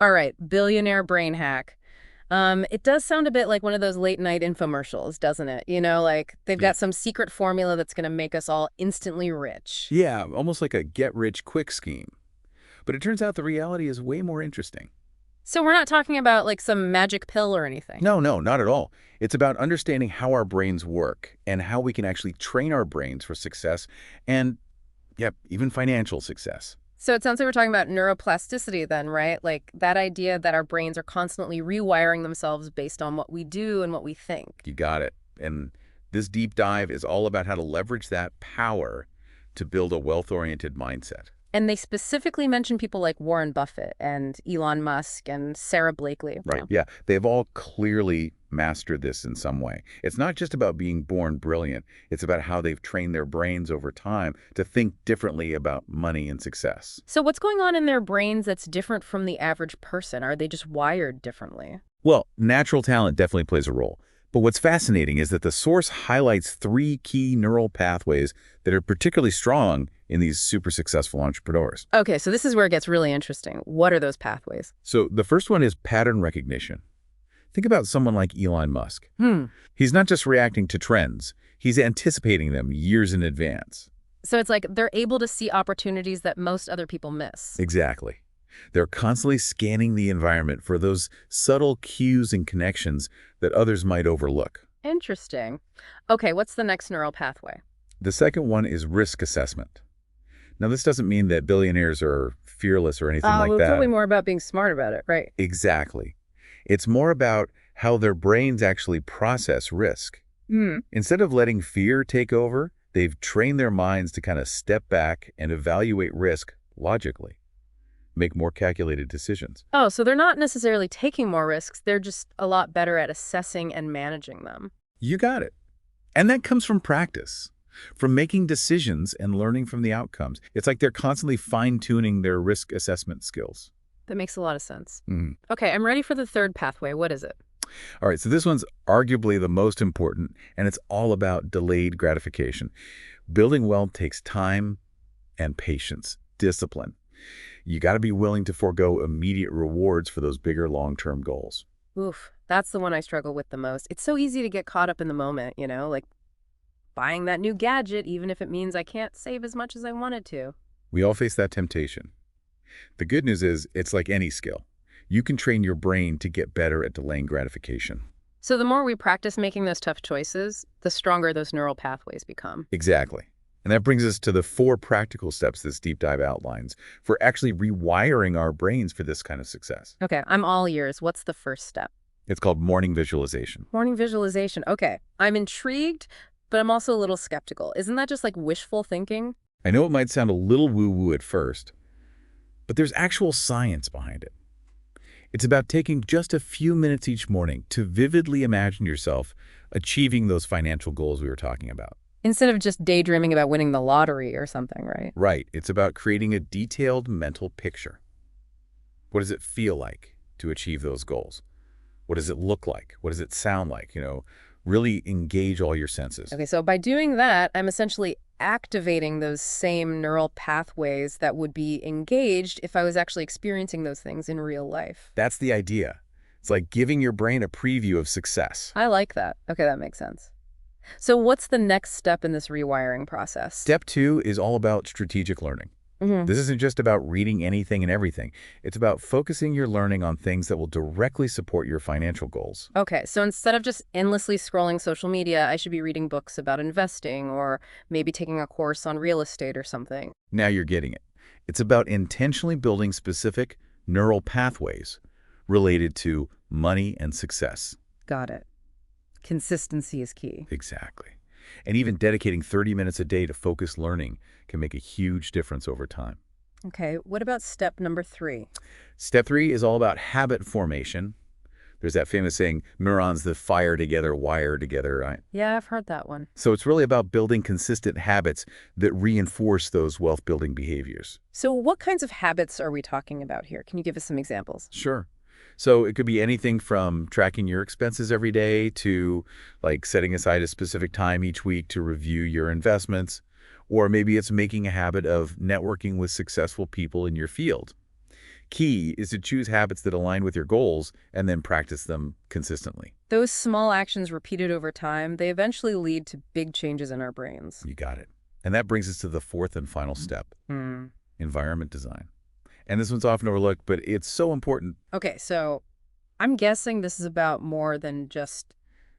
All right, billionaire brain hack. It does sound a bit like one of those late night infomercials, doesn't it? Like they've Yeah. got some secret formula that's going to make us all instantly rich. Yeah, almost like a get-rich-quick scheme. But it turns out the reality is way more interesting. So we're not talking about like some magic pill or anything. No, no, not at all. It's about understanding how our brains work and how we can actually train our brains for success and, yep, even financial success. So it sounds like we're talking about neuroplasticity then, right? Like that idea that our brains are constantly rewiring themselves based on what we do and what we think. You got it. And this deep dive is all about how to leverage that power to build a wealth-oriented mindset. And they specifically mention people like Warren Buffett and Elon Musk and Sarah Blakely. Right. Wow. Yeah. They've all clearly mastered this in some way. It's not just about being born brilliant. It's about how they've trained their brains over time to think differently about money and success. So what's going on in their brains that's different from the average person? Are they just wired differently? Well, natural talent definitely plays a role. But what's fascinating is that the source highlights three key neural pathways that are particularly strong in these super successful entrepreneurs. Okay, so this is where it gets really interesting. What are those pathways? So the first one is pattern recognition. Think about someone like Elon Musk. Hmm. He's not just reacting to trends, he's anticipating them years in advance. So it's like they're able to see opportunities that most other people miss. Exactly. They're constantly scanning the environment for those subtle cues and connections that others might overlook. Interesting. Okay, what's the next neural pathway? The second one is risk assessment. Now, this doesn't mean that billionaires are fearless or anything like Well, that. probably more about being smart about it, right? Exactly. It's more about how their brains actually process risk. Hmm. Instead of letting fear take over, they've trained their minds to kind of step back and evaluate risk logically, make more calculated decisions. Oh, so they're not necessarily taking more risks. They're just a lot better at assessing and managing them. You got it. And that comes from practice, from making decisions and learning from the outcomes. It's like they're constantly fine-tuning their risk assessment skills. That makes a lot of sense. Mhm. Okay, I'm ready for the third pathway. What is it? All right, so this one's arguably the most important, and it's all about delayed gratification. Building wealth takes time and patience, discipline. You got to be willing to forego immediate rewards for those bigger long-term goals. Oof, that's the one I struggle with the most. It's so easy to get caught up in the moment, like buying that new gadget, even if it means I can't save as much as I wanted to. We all face that temptation. The good news is it's like any skill. You can train your brain to get better at delaying gratification. So the more we practice making those tough choices, the stronger those neural pathways become. Exactly. And that brings us to the 4 practical steps this deep dive outlines for actually rewiring our brains for this kind of success. Okay, I'm all ears. What's the first step? It's called morning visualization. Morning visualization. Okay, I'm intrigued, but I'm also a little skeptical. Isn't that just like wishful thinking? I know it might sound a little woo-woo at first, but there's actual science behind it. It's about taking just a few minutes each morning to vividly imagine yourself achieving those financial goals we were talking about. Instead of just daydreaming about winning the lottery or something, right? Right. It's about creating a detailed mental picture. What does it feel like to achieve those goals? What does it look like? What does it sound like? Really engage all your senses. Okay, so by doing that, I'm essentially activating those same neural pathways that would be engaged if I was actually experiencing those things in real life. That's the idea. It's like giving your brain a preview of success. I like that. Okay, that makes sense. So what's the next step in this rewiring process? Step 2 is all about strategic learning. This isn't just about reading anything and everything. It's about focusing your learning on things that will directly support your financial goals. Okay, so instead of just endlessly scrolling social media, I should be reading books about investing or maybe taking a course on real estate or something. Now you're getting it. It's about intentionally building specific neural pathways related to money and success. Got it. Consistency is key. Exactly. And even dedicating 30 minutes a day to focused learning can make a huge difference over time. Okay, what about step number 3? Step 3 is all about habit formation. There's that famous saying, neurons that fire together, wire together, right? Yeah, I've heard that one. So it's really about building consistent habits that reinforce those wealth-building behaviors. So what kinds of habits are we talking about here? Can you give us some examples? Sure. So it could be anything from tracking your expenses every day to like setting aside a specific time each week to review your investments. Or maybe it's making a habit of networking with successful people in your field. Key is to choose habits that align with your goals and then practice them consistently. Those small actions repeated over time, they eventually lead to big changes in our brains. You got it. And that brings us to the fourth and final step, Hmm. environment design. And this one's often overlooked, but it's so important. Okay, so I'm guessing this is about more than just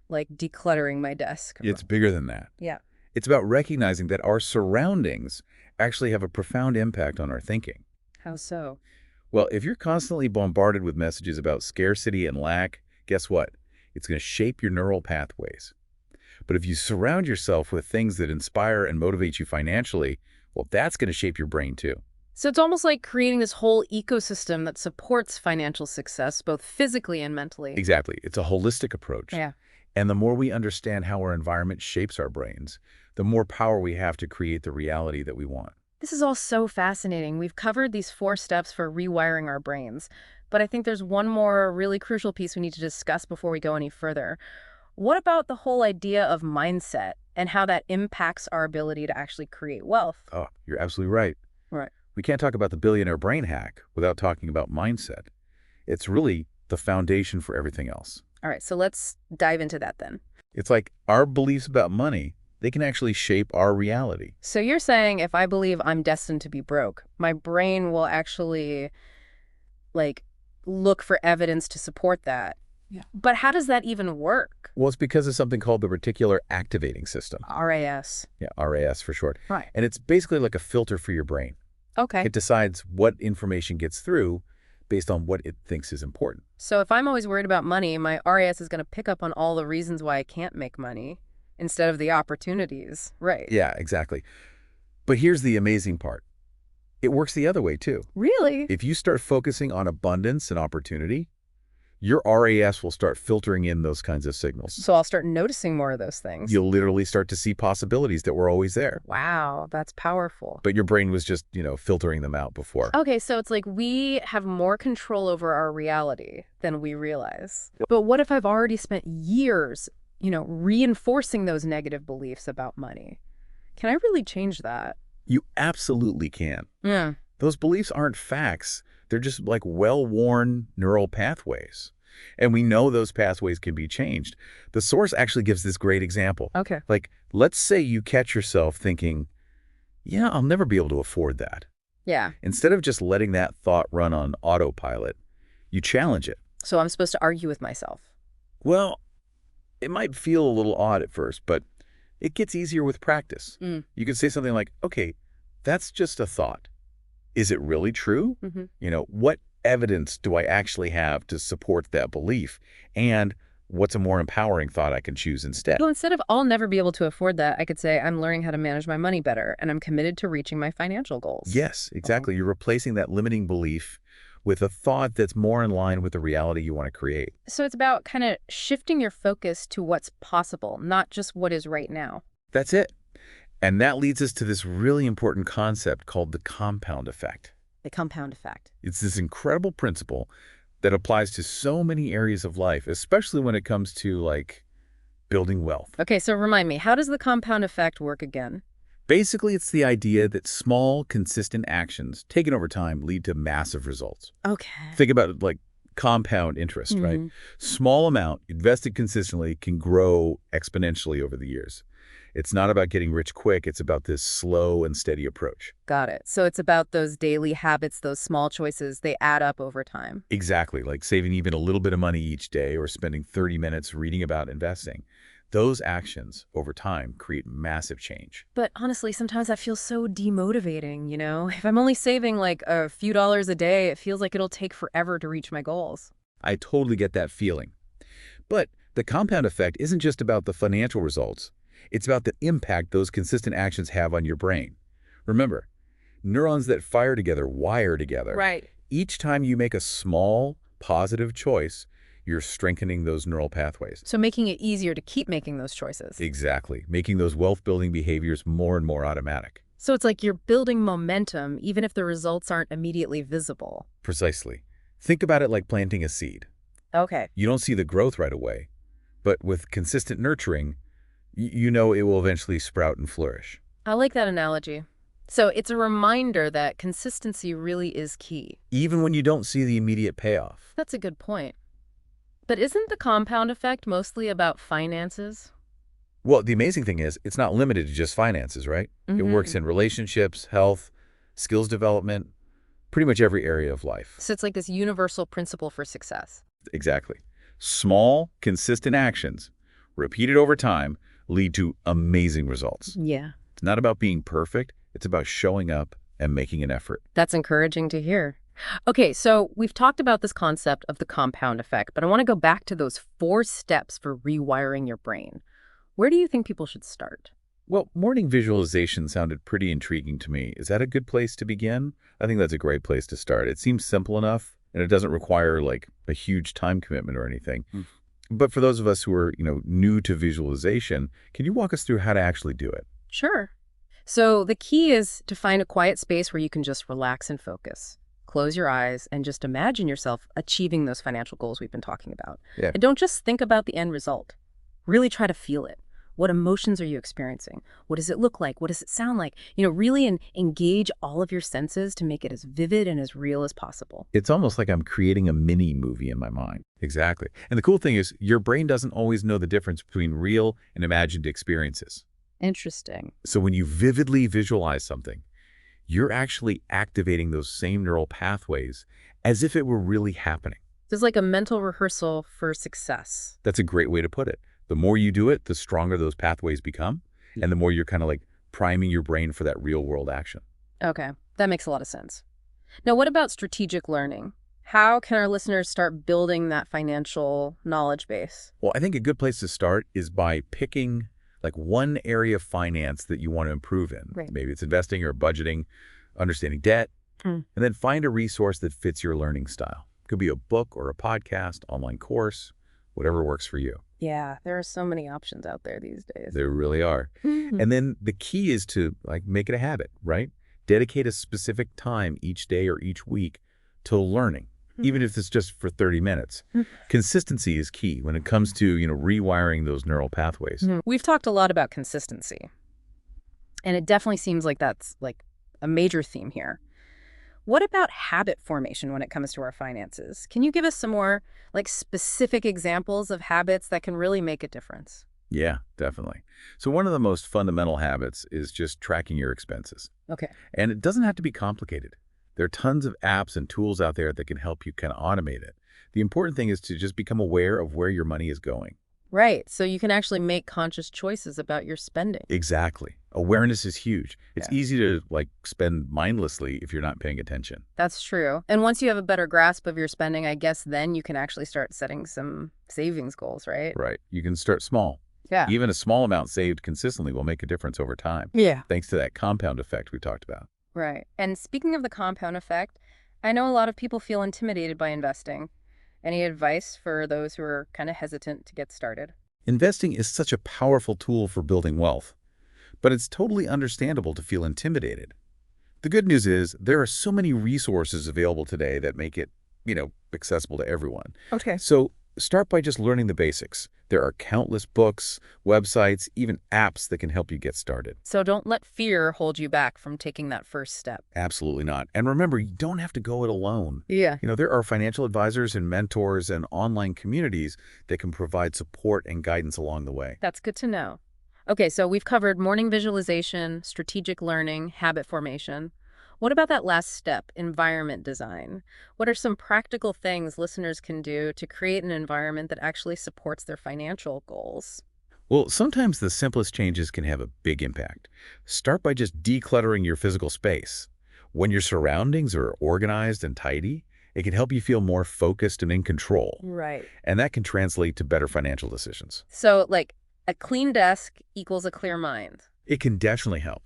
like decluttering my desk. It's bigger than that. Yeah. It's about recognizing that our surroundings actually have a profound impact on our thinking. How so? Well, if you're constantly bombarded with messages about scarcity and lack, guess what? It's going to shape your neural pathways. But if you surround yourself with things that inspire and motivate you financially, well, that's going to shape your brain too. So it's almost like creating this whole ecosystem that supports financial success, both physically and mentally. Exactly. It's a holistic approach. Yeah. And the more we understand how our environment shapes our brains, the more power we have to create the reality that we want. This is all so fascinating. We've covered these 4 steps for rewiring our brains, but I think there's one more really crucial piece we need to discuss before we go any further. What about the whole idea of mindset and how that impacts our ability to actually create wealth? Oh, you're absolutely right. Right. We can't talk about the billionaire brain hack without talking about mindset. It's really the foundation for everything else. All right, so let's dive into that then. It's like our beliefs about money, they can actually shape our reality. So you're saying if I believe I'm destined to be broke, my brain will actually, like, look for evidence to support that. Yeah. But how does that even work? Well, it's because of something called the reticular activating system. RAS. Yeah, RAS for short. Right. And it's basically like a filter for your brain. Okay. It decides what information gets through based on what it thinks is important. So if I'm always worried about money, my RAS is going to pick up on all the reasons why I can't make money instead of the opportunities. Right. Yeah, exactly. But here's the amazing part. It works the other way, too. Really? If you start focusing on abundance and opportunity, your RAS will start filtering in those kinds of signals. So I'll start noticing more of those things. You'll literally start to see possibilities that were always there. Wow, that's powerful. But your brain was just, filtering them out before. Okay, so it's like we have more control over our reality than we realize. But what if I've already spent years, reinforcing those negative beliefs about money? Can I really change that? You absolutely can. Yeah. Those beliefs aren't facts. They're just like well-worn neural pathways. And we know those pathways can be changed. The source actually gives this great example. Okay. Like, let's say you catch yourself thinking, yeah, I'll never be able to afford that. Yeah. Instead of just letting that thought run on autopilot, you challenge it. So I'm supposed to argue with myself. Well, it might feel a little odd at first, but it gets easier with practice. You can say something like, okay, that's just a thought. Is it really true? Mm-hmm. What evidence do I actually have to support that belief? And what's a more empowering thought I can choose instead? Well, instead of I'll never be able to afford that, I could say I'm learning how to manage my money better and I'm committed to reaching my financial goals. Yes, exactly. You're replacing that limiting belief with a thought that's more in line with the reality you want to create. So it's about kind of shifting your focus to what's possible, not just what is right now. That's it. And that leads us to this really important concept called the compound effect. The compound effect. It's this incredible principle that applies to so many areas of life, especially when it comes to, like, building wealth. Okay, so remind me, how does the compound effect work again? Basically, it's the idea that small, consistent actions taken over time lead to massive results. Okay. Think about it like compound interest, right? Small amount invested consistently can grow exponentially over the years. It's not about getting rich quick. It's about this slow and steady approach. Got it. So it's about those daily habits, those small choices, they add up over time. Exactly, like saving even a little bit of money each day or spending 30 minutes reading about investing. Those actions over time create massive change. But honestly, sometimes that feels so demotivating, If I'm only saving like a few dollars a day, it feels like it'll take forever to reach my goals. I totally get that feeling. But the compound effect isn't just about the financial results. It's about the impact those consistent actions have on your brain. Remember, neurons that fire together wire together. Right. Each time you make a small, positive choice, you're strengthening those neural pathways. So making it easier to keep making those choices. Exactly. Making those wealth-building behaviors more and more automatic. So it's like you're building momentum even if the results aren't immediately visible. Precisely. Think about it like planting a seed. Okay. You don't see the growth right away, but with consistent nurturing, you know it will eventually sprout and flourish. I like that analogy. So it's a reminder that consistency really is key. even when you don't see the immediate payoff. That's a good point. But isn't the compound effect mostly about finances? Well, the amazing thing is, it's not limited to just finances, right? It works in relationships, health, skills development, pretty much every area of life. So it's like this universal principle for success. Exactly. Small, consistent actions, repeated over time, lead to amazing results. Yeah. It's not about being perfect. It's about showing up and making an effort. That's encouraging to hear. Okay, so we've talked about this concept of the compound effect, but I want to go back to those 4 steps for rewiring your brain. Where do you think people should start? Well, morning visualization sounded pretty intriguing to me. Is that a good place to begin? I think that's a great place to start. It seems simple enough, and it doesn't require like a huge time commitment or anything. But for those of us who are, new to visualization, can you walk us through how to actually do it? Sure. So the key is to find a quiet space where you can just relax and focus. Close your eyes and just imagine yourself achieving those financial goals we've been talking about. Yeah. And don't just think about the end result. Really try to feel it. What emotions are you experiencing? What does it look like? What does it sound like? Really engage all of your senses to make it as vivid and as real as possible. It's almost like I'm creating a mini movie in my mind. Exactly. And the cool thing is, your brain doesn't always know the difference between real and imagined experiences. Interesting. So when you vividly visualize something, you're actually activating those same neural pathways as if it were really happening. It's like a mental rehearsal for success. That's a great way to put it. The more you do it, the stronger those pathways become, and the more you're kind of like priming your brain for that real world action. Okay, that makes a lot of sense. Now, what about strategic learning? How can our listeners start building that financial knowledge base? Well, I think a good place to start is by picking like one area of finance that you want to improve in. Right. Maybe it's investing or budgeting, understanding debt, and then find a resource that fits your learning style. It could be a book or a podcast, online course, whatever works for you. Yeah, there are so many options out there these days. There really are. And then the key is to like make it a habit, right? Dedicate a specific time each day or each week to learning, even if it's just for 30 minutes. Consistency is key when it comes to, rewiring those neural pathways. We've talked a lot about consistency, and it definitely seems like that's like a major theme here. What about habit formation when it comes to our finances? Can you give us some more like specific examples of habits that can really make a difference? Yeah, definitely. So one of the most fundamental habits is just tracking your expenses. Okay. And it doesn't have to be complicated. There are tons of apps and tools out there that can help you kind of automate it. The important thing is to just become aware of where your money is going. Right. So you can actually make conscious choices about your spending. Exactly. Awareness is huge. It's Yeah. easy to like spend mindlessly if you're not paying attention. That's true. And once you have a better grasp of your spending, I guess then you can actually start setting some savings goals, right? Right. You can start small. Yeah. Even a small amount saved consistently will make a difference over time, Yeah. thanks to that compound effect we talked about. Right. And speaking of the compound effect, I know a lot of people feel intimidated by investing. Any advice for those who are kind of hesitant to get started? Investing is such a powerful tool for building wealth, but it's totally understandable to feel intimidated. The good news is there are so many resources available today that make it, accessible to everyone. Okay. So start by just learning the basics. There are countless books, websites, even apps that can help you get started. So don't let fear hold you back from taking that first step. Absolutely not. And remember, you don't have to go it alone. Yeah. There are financial advisors and mentors and online communities that can provide support and guidance along the way. That's good to know. Okay, so we've covered morning visualization, strategic learning, habit formation. What about that last step, environment design? What are some practical things listeners can do to create an environment that actually supports their financial goals? Well, sometimes the simplest changes can have a big impact. Start by just decluttering your physical space. When your surroundings are organized and tidy, it can help you feel more focused and in control. Right. And that can translate to better financial decisions. So, like, a clean desk equals a clear mind. It can definitely help.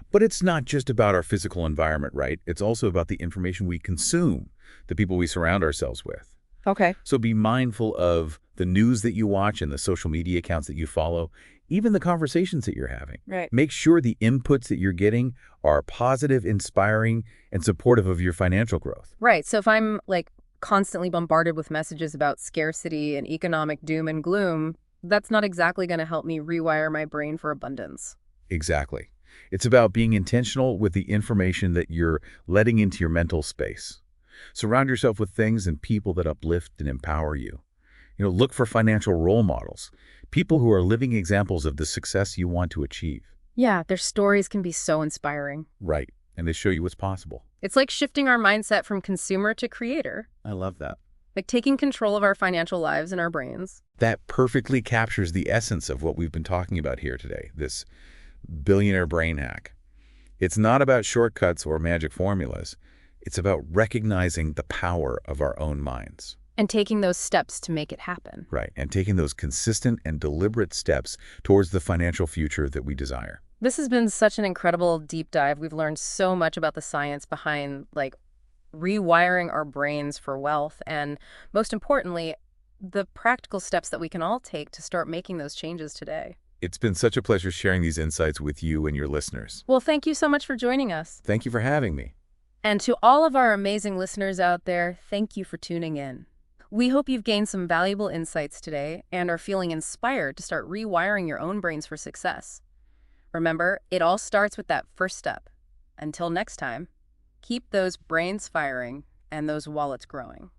But it's not just about our physical environment, right? It's also about the information we consume, the people we surround ourselves with. Okay. So be mindful of the news that you watch and the social media accounts that you follow, even the conversations that you're having. Right. Make sure the inputs that you're getting are positive, inspiring, and supportive of your financial growth. Right. So if I'm, like, constantly bombarded with messages about scarcity and economic doom and gloom, that's not exactly going to help me rewire my brain for abundance. Exactly. It's about being intentional with the information that you're letting into your mental space. Surround yourself with things and people that uplift and empower you. Look for financial role models, people who are living examples of the success you want to achieve. Yeah, their stories can be so inspiring. Right. And they show you what's possible. It's like shifting our mindset from consumer to creator, I love that. like taking control of our financial lives and our brains. That perfectly captures the essence of what we've been talking about here today, this billionaire brain hack. It's not about shortcuts or magic formulas. It's about recognizing the power of our own minds. And taking those steps to make it happen. Right, and taking those consistent and deliberate steps towards the financial future that we desire. This has been such an incredible deep dive. We've learned so much about the science behind, like, rewiring our brains for wealth, and most importantly, the practical steps that we can all take to start making those changes today. It's been such a pleasure sharing these insights with you and your listeners. Well, thank you so much for joining us. Thank you for having me. And to all of our amazing listeners out there, thank you for tuning in. We hope you've gained some valuable insights today and are feeling inspired to start rewiring your own brains for success. Remember, it all starts with that first step. Until next time, keep those brains firing and those wallets growing.